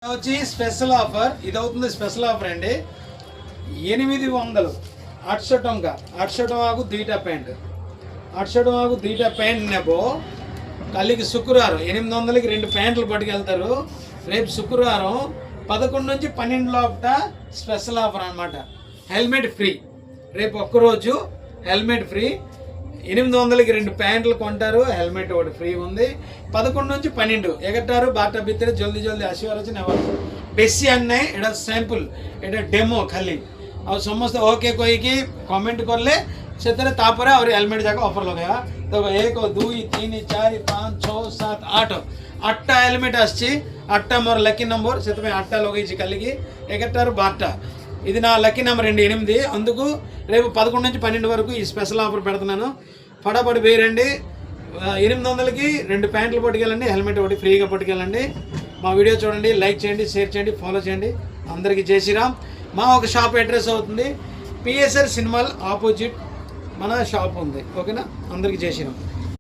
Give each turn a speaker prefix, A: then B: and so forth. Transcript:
A: వచ్చి special offer ఇది అవుతుంది స్పెషల్ ఆఫర్ అండి 800 800 ଦୁଇଟା ପ୍ୟାଣ୍ଟ 800 ଦୁଇଟା ప్యాంట్ ନେବ କାଲିకి శుక్రవారం 800కి రెండు ప్యాంట్లు పట్టుకెళ్తారు రేపు శుక్రవారం 11 నుంచి 12 లోపట స్పెషల్ ఆఫర్ అన్నమాట హెల్మెట్ ఫ్రీ రేపు ఒక్కరోజు హెల్మెట్ ఫ్రీ 800కి రెండు ప్యాంట్లు కొంటారు హెల్మెట్ ఒకటి ఫ్రీ ఉంది 11 నుంచి 12 ఎగటారు ବାରଟା ଭିତରେ ଜଲ୍ଦି ଜଲ୍ଦି ଆସିବାର ଅଛି ନେବାର ବେଶୀ ଆଣି ନାହିଁ ଏଇଟା ସାମ୍ପଲ୍ ଏଇଟା ଡେମୋ ଖାଲି ଆଉ ସମସ୍ତେ ଓକେ କହିକି କମେଣ୍ଟ କଲେ ସେଥିରେ ତାପରେ ଆହୁରି ହେଲମେଟ୍ ଯାକ ଅଫର୍ ଲଗାଇବା ତ 1 2 3 4 5 6 7 8 8ଟା ହେଲମେଟ୍ ଆସିଛି 8ଟା ମୋର ଲକି ନମ୍ବର ସେଥିପାଇଁ 8ଟା ଲଗେଇଛି କାଲିକି 11ଟାରୁ 12ଟା ఇది నా లక్కీ నెంబర్ అండి 8 అందుకు రేపు 11 నుంచి 12 వరకు ఈ స్పెషల్ ఆఫర్ పెడుతున్నాను ఫటాఫట్ వేయండి 800కి రెండు ప్యాంట్లు పట్టుకెళ్ళండి హెల్మెట్ ఒకటి ఫ్రీగా పట్టుకెళ్ళండి మా వీడియో చూడండి లైక్ చేయండి షేర్ చేయండి ఫాలో చేయండి అందరికీ జై శ్రీరామ్ మా ఒక షాప్ అడ్రస్ అవుతుంది పిఎస్ఆర్ సినిమాల్ ఆపోజిట్ మన షాప్ ఉంది ఓకేనా అందరికీ జై శ్రీరామ్